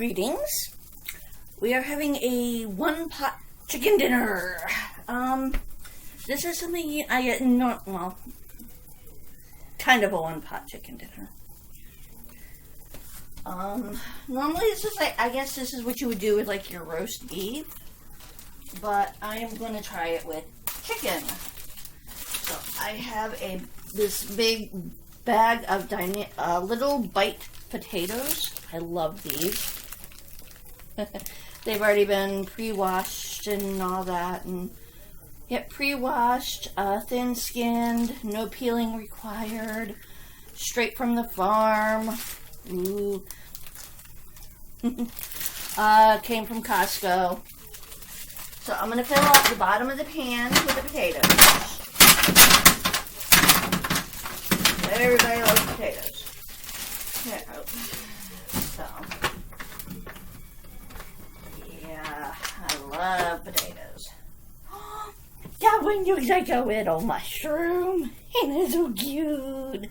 Greetings. We are having a one-pot chicken dinner. This is something I get kind of a one-pot chicken dinner. Normally this is I guess this is what you would do with like your roast beef, but I am going to try it with chicken. So I have this big bag of little bite potatoes. I love these. They've already been pre-washed and all that, and pre-washed, thin-skinned, no peeling required, straight from the farm. Ooh. Came from Costco. So I'm going to fill up the bottom of the pan with the potatoes. Everybody loves potatoes. So, yeah, I love potatoes. That one looks like a little mushroom. And it's so cute.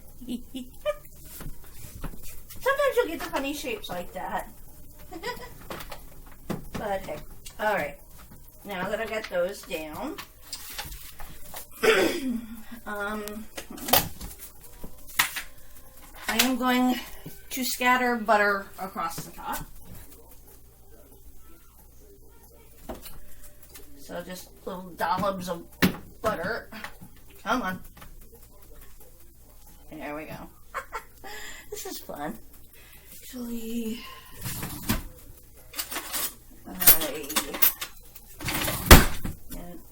Sometimes you'll get the funny shapes like that. But hey, alright. Now that I got those down, I am going to scatter butter across the top. So just little dollops of butter. Come on. There we go. This is fun. Actually,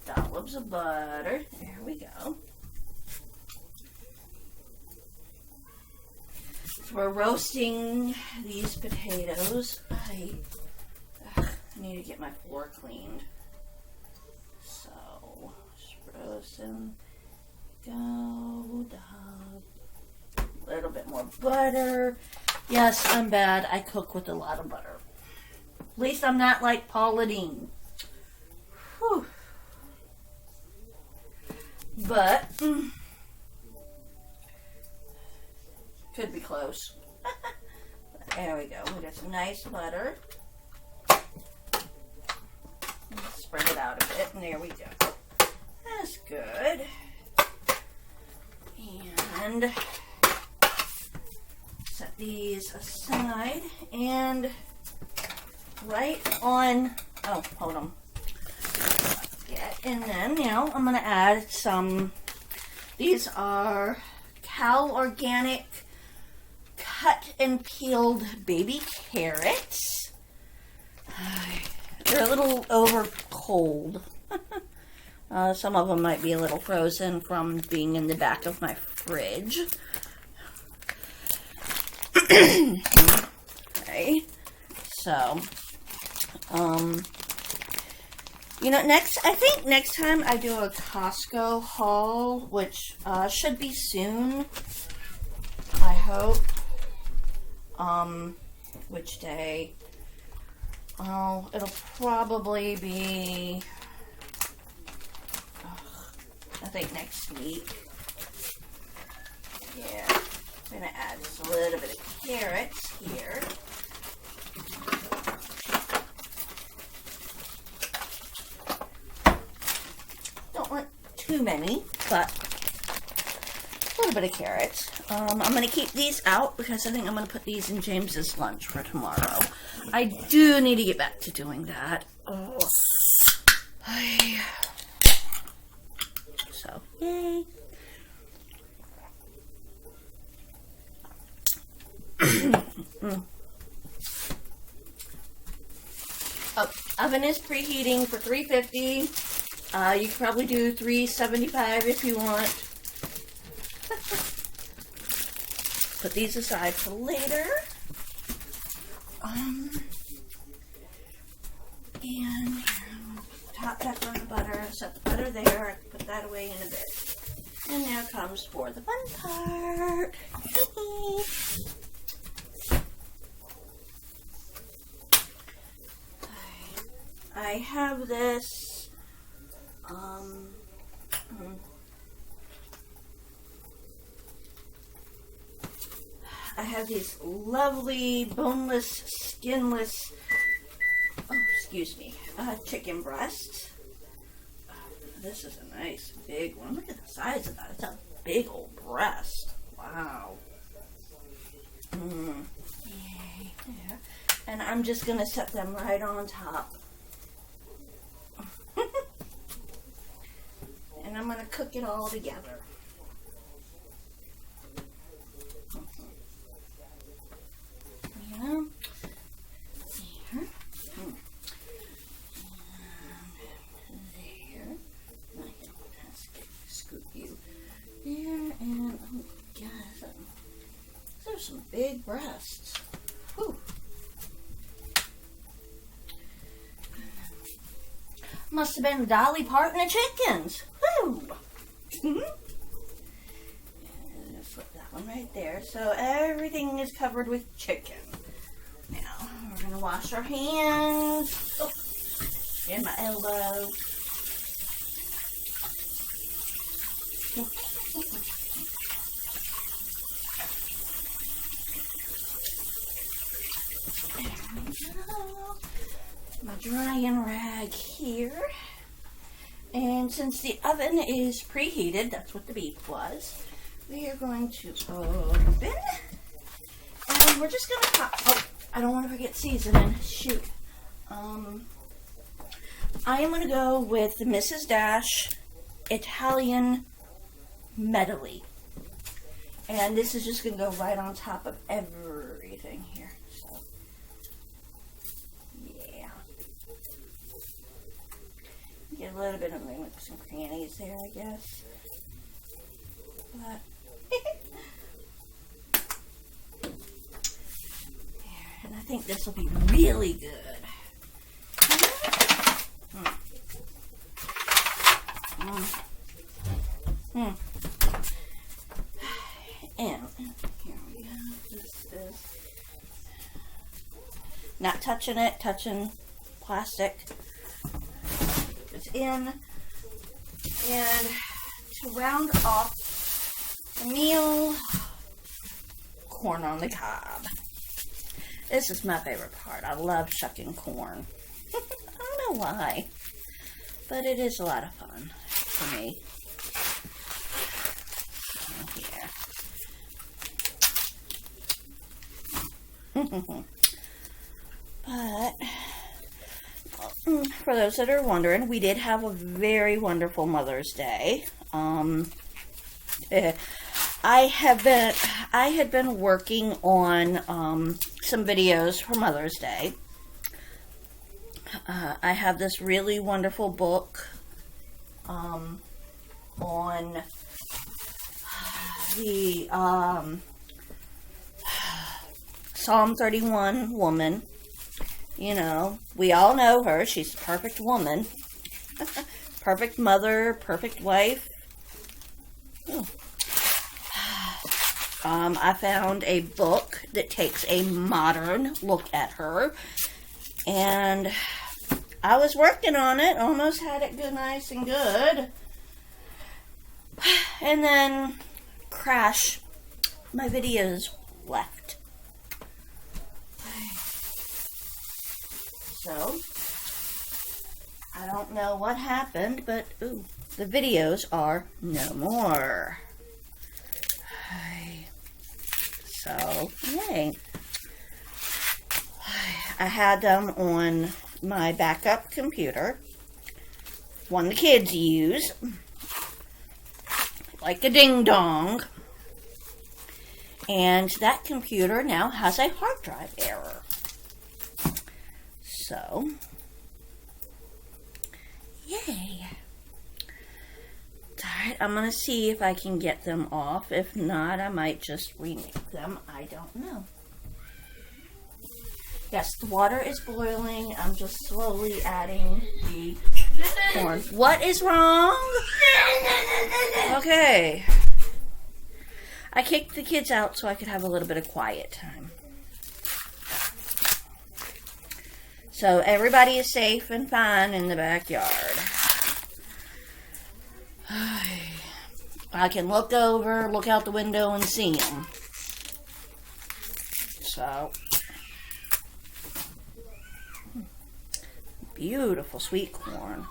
dollops of butter. There we go. So we're roasting these potatoes. I need to get my floor cleaned. So, just roasting. Go down. A little bit more butter. Yes, I'm bad. I cook with a lot of butter. At least I'm not like Paula Deen. Whew. But could be close. There we go. We got some nice butter. Spread it out a bit, and there we go. That's good. And set these aside, and right on. Oh, hold on. And then now I'm gonna add some. These are Cal Organic cut and peeled baby carrots. They're a little over cold. Some of them might be a little frozen from being in the back of my fridge. Okay. So, I think next time I do a Costco haul, which should be soon, I hope. Which day? Oh, it'll probably be, I think next week. Yeah, I'm going to add just a little bit of carrots here. Don't want too many, but a little bit of carrots. I'm going to keep these out because I think I'm going to put these in James's lunch for tomorrow. I do need to get back to doing that. Oh. So, yay. Oh, oven is preheating for 350. You could probably do 375 if you want. Put these aside for later. And top that on the butter. Set the butter there. I can put that away in a bit. And now comes for the fun part. I have this. I have these lovely boneless, skinless, chicken breasts. This is a nice big one. Look at the size of that. It's a big old breast. Wow. Yay. Yeah. And I'm just going to set them right on top. And I'm going to cook it all together. You know? There. Scoop you there, and oh gosh, there's some big breasts. Whew. Must have been Dolly Parton of chickens. Woo! Flip that one right there. So everything is covered with chicken. Now we're gonna wash our hands. Oh, and my elbow. My drying rag here. And since the oven is preheated, that's what the beef was, we are going to open. And we're just going to pop. Oh, I don't want to forget seasoning. Shoot. I am going to go with the Mrs. Dash Italian medley. And this is just going to go right on top of everything here. So, yeah. Get a little bit of some crannies there, I guess. But, and I think this will be really good. And here we go. This is not touching it, touching plastic. It's in. And to round off the meal, corn on the cob. This is my favorite part. I love shucking corn. I don't know why, but it is a lot of fun for me. But for those that are wondering, we did have a very wonderful Mother's Day. I had been working on some videos for Mother's Day. I have this really wonderful book on the Psalm 31 woman. You know, we all know her. She's a perfect woman. Perfect mother, perfect wife. I found a book that takes a modern look at her. And I was working on it. Almost had it good, nice and good. And then, crash. My videos left. So, I don't know what happened, but the videos are no more. So, yay. I had them on my backup computer, one the kids use, like a ding-dong. And that computer now has a hard drive error. So, yay. Alright, I'm going to see if I can get them off. If not, I might just remake them. I don't know. Yes, the water is boiling. I'm just slowly adding the corn. What is wrong? Okay. I kicked the kids out so I could have a little bit of quiet time. So everybody is safe and fine in the backyard. I can look out the window and see them. So, beautiful sweet corn.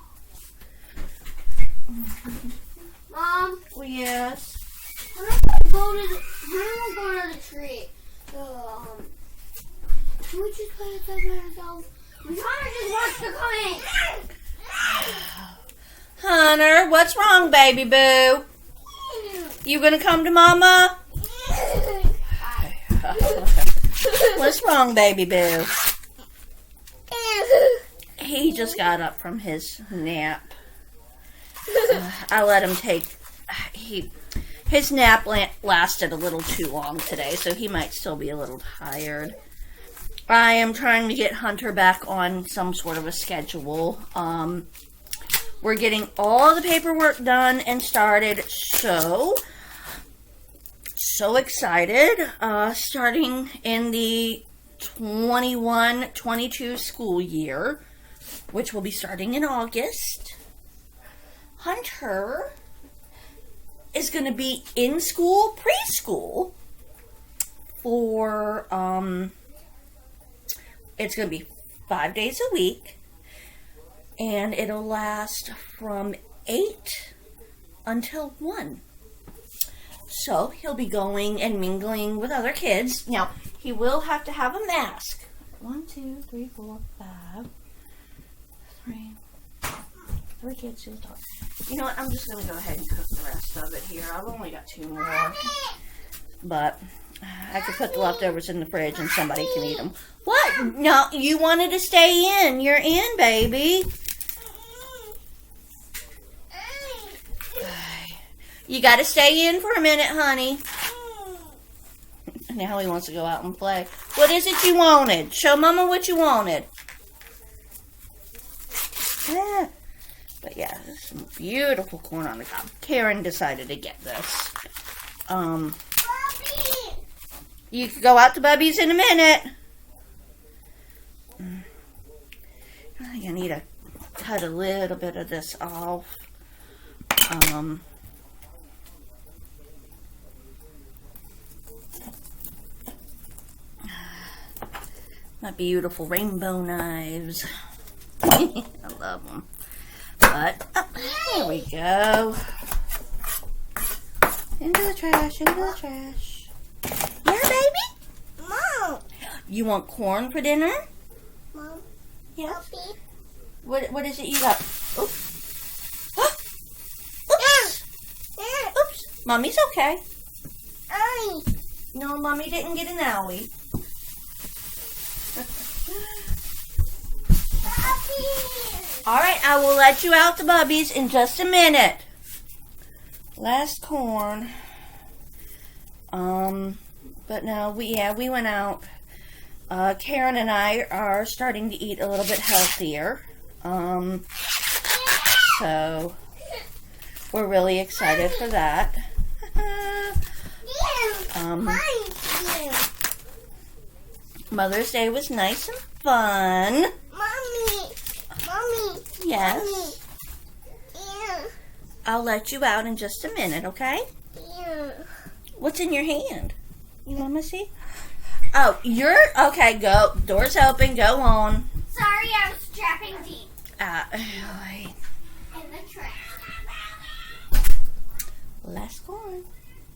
Mom? Oh, yes? When I go to the tree, can we just play outside by ourselves? Connor just wants to come in. Hunter, what's wrong, baby boo? You gonna come to Mama? What's wrong, baby boo? He just got up from his nap. I let him take... His nap lasted a little too long today, so he might still be a little tired. I am trying to get Hunter back on some sort of a schedule. We're getting all the paperwork done and started, so excited. Starting in the 21-22 school year, which will be starting in August. Hunter is going to be in school, preschool, for, it's going to be 5 days a week, and it'll last from 8 until 1. So, he'll be going and mingling with other kids. Now, he will have to have a mask. 1, 2, 3, 4, 5, 3 kids to the dog. You know what? I'm just going to go ahead and cook the rest of it here. I've only got 2 more. But I could put the leftovers in the fridge and somebody can eat them. What? No, you wanted to stay in. You're in, baby. You got to stay in for a minute, honey. Now he wants to go out and play. What is it you wanted? Show Mama what you wanted. Yeah. But yeah, there's some beautiful corn on the cob. Karen decided to get this. You can go out to Bubby's in a minute. I think I need to cut a little bit of this off. My beautiful rainbow knives. I love them. But, there we go. Into the trash, into the trash. Yeah, baby? Mom. You want corn for dinner? Mom. Yeah. What is it you got? Oops. Oops. Mommy's okay. Owie. No, Mommy didn't get an owie. Alright, I will let you out to Bubby's in just a minute. Last corn. But no, we went out. Karen and I are starting to eat a little bit healthier. So we're really excited for that. Mother's Day was nice and fun. Mommy. Yes. Mommy. Yeah. I'll let you out in just a minute, okay? Yeah. What's in your hand? You want to see? Oh, you're... Okay, go. Door's open. Go on. Sorry, I was trapping deep. Wait. In the trash. Last corn.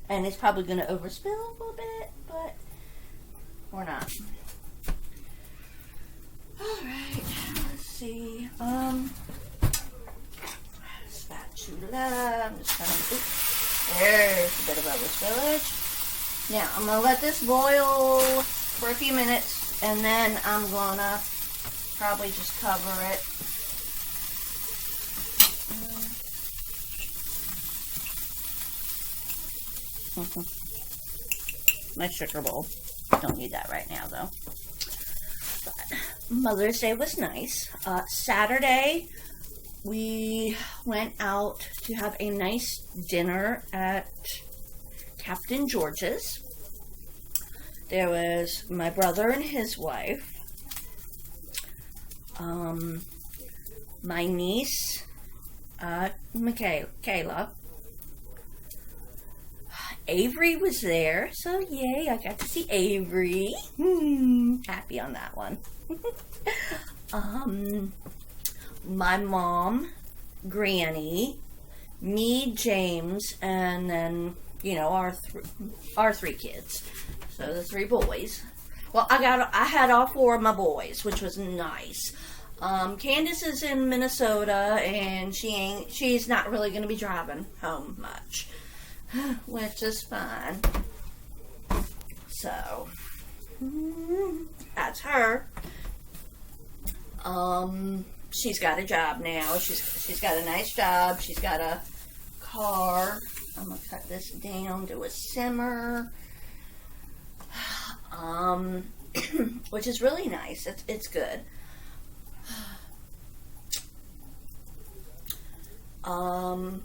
And it's probably going to overspill a little bit, but... Or not. Alright. Let's see. Spatula. I'm just kind of... Oops. There's a bit of overspillage. Now, I'm going to let this boil for a few minutes, and then I'm going to probably just cover it. My sugar bowl. Don't need that right now, though. But Mother's Day was nice. Saturday, we went out to have a nice dinner at Captain George's. There was my brother and his wife, my niece, Kayla, Avery was there, so yay, I got to see Avery. Happy on that one. My mom, Granny, me, James, and then, you know, our three kids. So the three boys. Well, I had all four of my boys, which was nice. Candace is in Minnesota, and she's not really going to be driving home much, which is fine. So, that's her. She's got a job now. She's got a nice job. She's got a car. I'm going to cut this down to a simmer. Which is really nice. It's good.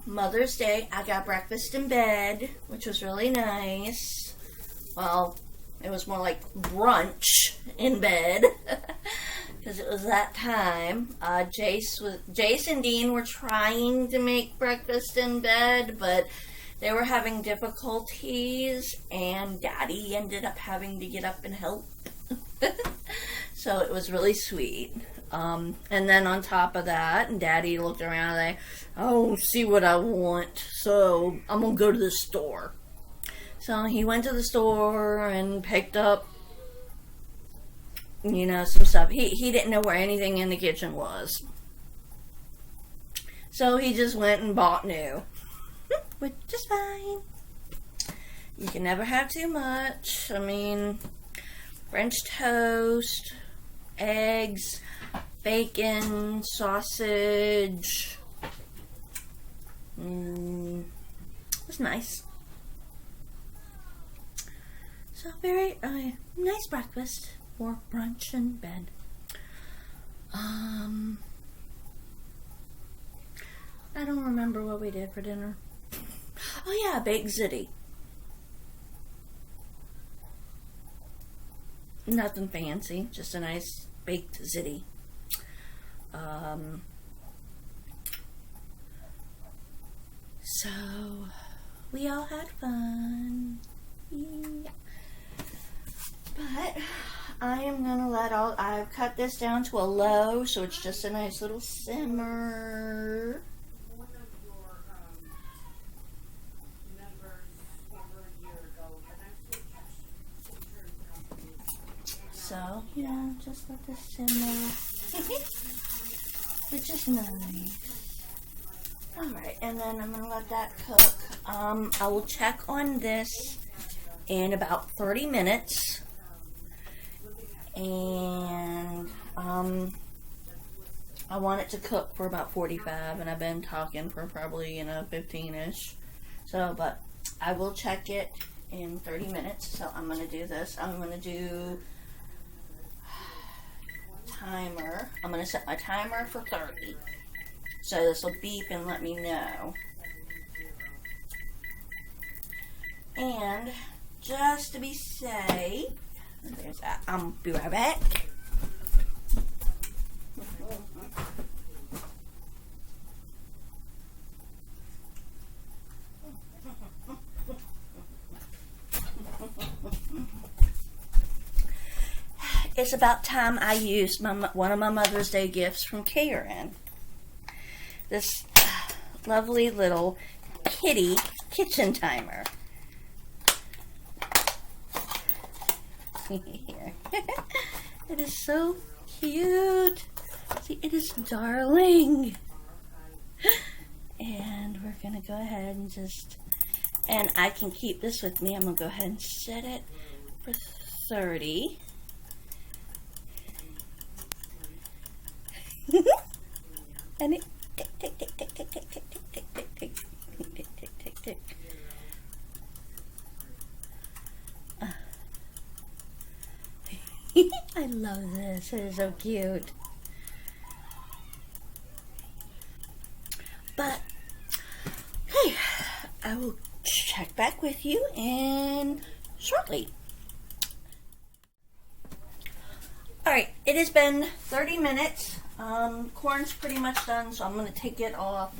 Mother's Day, I got breakfast in bed, which was really nice. Well, it was more like brunch in bed because it was that time. Jace and Dean were trying to make breakfast in bed, but they were having difficulties, and Daddy ended up having to get up and help. So it was really sweet. And then on top of that, Daddy looked around and oh, see what I want. So I'm going to go to the store. So he went to the store and picked up, you know, some stuff. He didn't know where anything in the kitchen was. So he just went and bought new. Which is fine. You can never have too much. I mean, French toast, eggs, bacon, sausage. It was nice. So very nice breakfast for brunch in bed. I don't remember what we did for dinner. Oh yeah, baked ziti. Nothing fancy, just a nice baked ziti. So we all had fun. Yeah. But I am gonna I've cut this down to a low, so it's just a nice little simmer. So, you know, just let this simmer. Which is nice. Alright, and then I'm gonna let that cook. I will check on this in about 30 minutes. And I want it to cook for about 45, and I've been talking for probably, 15-ish. So, but I will check it in 30 minutes. So I'm gonna do this. I'm gonna do timer. I'm going to set my timer for 30. So this will beep and let me know. And just to be safe, there's that. I'll be right back. It's about time I used one of my Mother's Day gifts from Karen. This lovely little kitty kitchen timer. Here. It is so cute. See, it is darling. And we're going to go ahead and and I can keep this with me. I'm going to go ahead and set it for 30. And it tick tick tick tick tick tick tick tick tick tick tick tick tick tick tick. I love this. It is so cute. But hey, I will check back with you in shortly. Alright, it has been 30 minutes. Corn's pretty much done, so I'm going to take it off.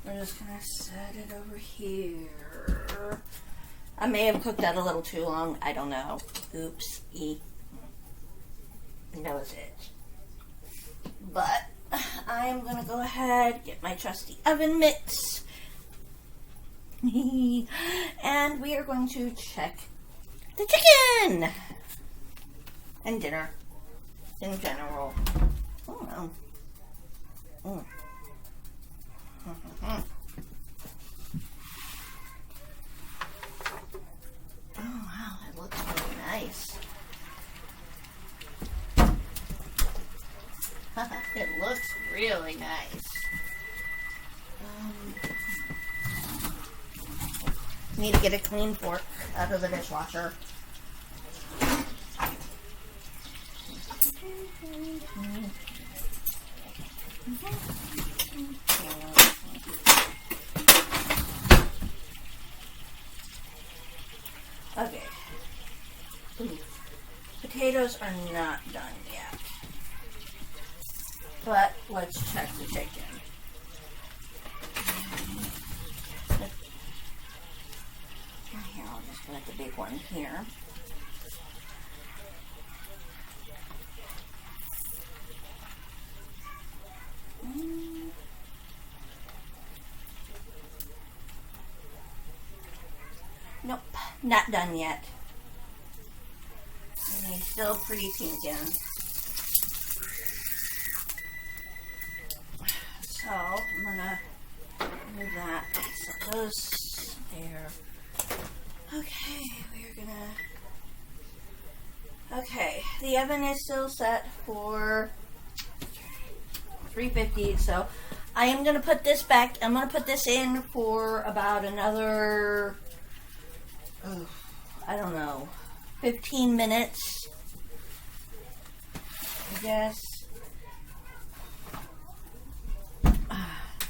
We're just going to set it over here. I may have cooked that a little too long. I don't know. Oops-y. Knows it. But I am going to go ahead, get my trusty oven mitts. And we are going to check the chicken. And dinner. In general. Oh, wow. Mm. Oh, wow. It looks really nice. It looks really nice. Need to get a clean fork out of the dishwasher. Okay. Ooh. Potatoes are not done yet. But let's check the chicken. Here, I'll just put the big one here. Nope, not done yet. And he's still pretty tinkin'. So I'm gonna move that. So those there. Okay, we're gonna. Okay, the oven is still set for 350. So I am gonna put this back. I'm gonna put this in for about another. I don't know, 15 minutes. I guess.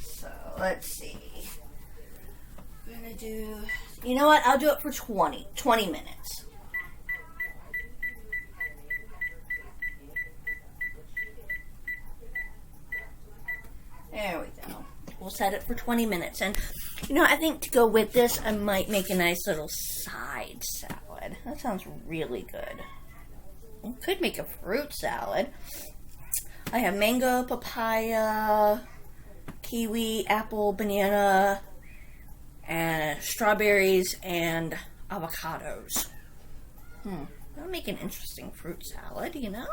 So let's see. We're gonna do. You know what? I'll do it for 20 minutes. There we go. We'll set it for 20 minutes. And, you know, I think to go with this, I might make a nice little side salad. That sounds really good. I could make a fruit salad. I have mango, papaya, kiwi, apple, banana, and strawberries, and avocados. That'll make an interesting fruit salad, you know?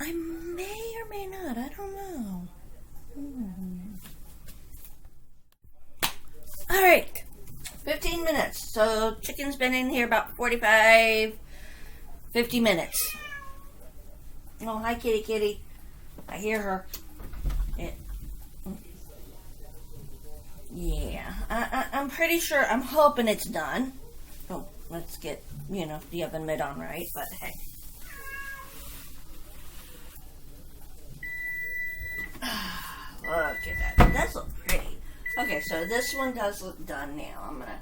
I may or may not. I don't know. Alright. 15 minutes. So chicken's been in here about 45, 50 minutes. Oh, hi, kitty, kitty. I hear her. Yeah. I'm pretty sure. I'm hoping it's done. Oh, let's get, the oven mitt on right. But hey. Look at that. That's look pretty. Okay, so this one does look done now. I'm gonna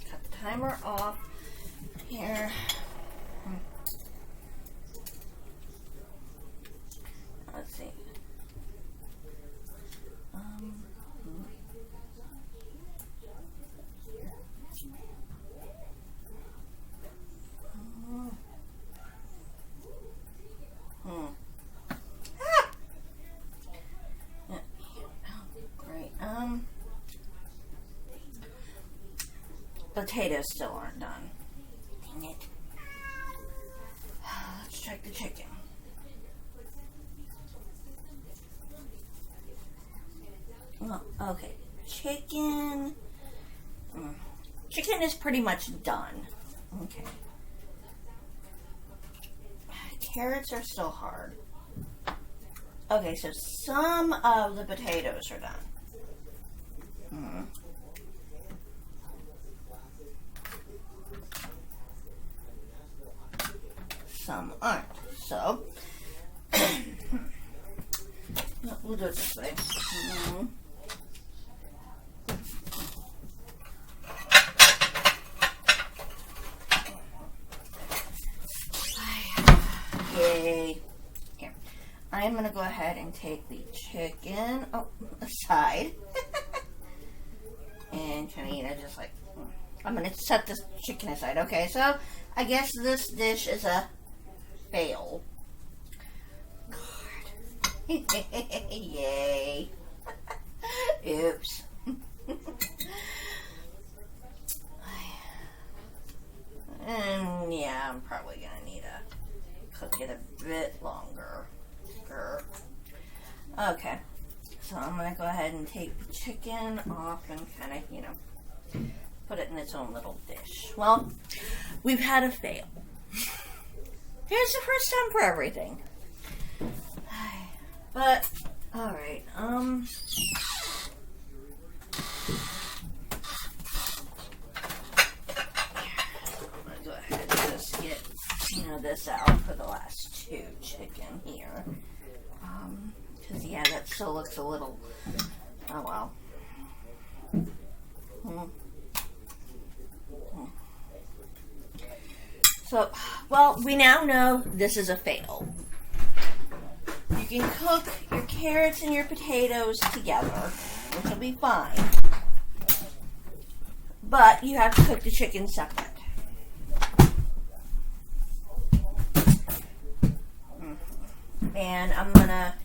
cut the timer off here. Let's see. Potatoes still aren't done. Dang it. Let's check the chicken. Oh, okay. Chicken. Chicken is pretty much done. Okay. Carrots are still hard. Okay, so some of the potatoes are done. Some aren't. So, we'll do it this way. Yay. Here. I am going to go ahead and take the chicken aside. and kind of, just like, I'm going to set this chicken aside. Okay, so I guess this dish is a fail. God. Yay. Oops. And yeah, I'm probably going to need to cook it a bit longer. Okay, so I'm going to go ahead and take the chicken off and kind of, put it in its own little dish. Well, we've had a fail. Here's the first time for everything. But, alright, I'm gonna go ahead and just get, this out for the last two chicken here. Because, yeah, that still looks a little, oh well. So, well, we now know this is a fail. You can cook your carrots and your potatoes together, which will be fine. But you have to cook the chicken separate. And I'm gonna,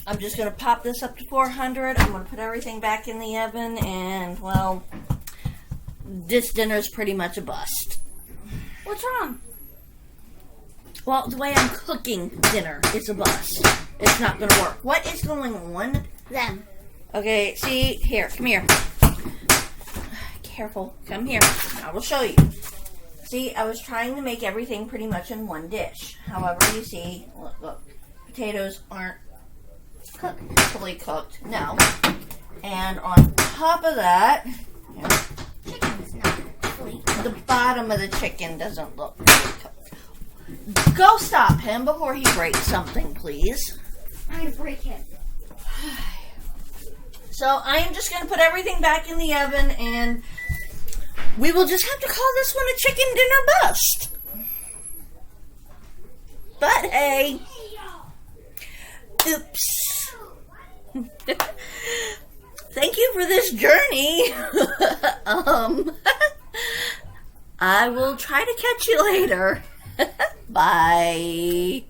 I'm just gonna pop this up to 400. I'm gonna put everything back in the oven, and well, this dinner's pretty much a bust. What's wrong? Well, the way I'm cooking dinner is a bust. It's not gonna work. What is going on? Them. Okay, see, here, come here. Careful, come here. I will show you. See, I was trying to make everything pretty much in one dish. However, you see, look, potatoes aren't fully cooked. No. And on top of that, Chicken's not fully cooked. the bottom of the chicken doesn't look fully cooked. Go stop him before he breaks something, please. I'm going to break it. So I am just going to put everything back in the oven, and we will just have to call this one a chicken dinner bust. But hey, oops. Thank you for this journey. I will try to catch you later. Bye.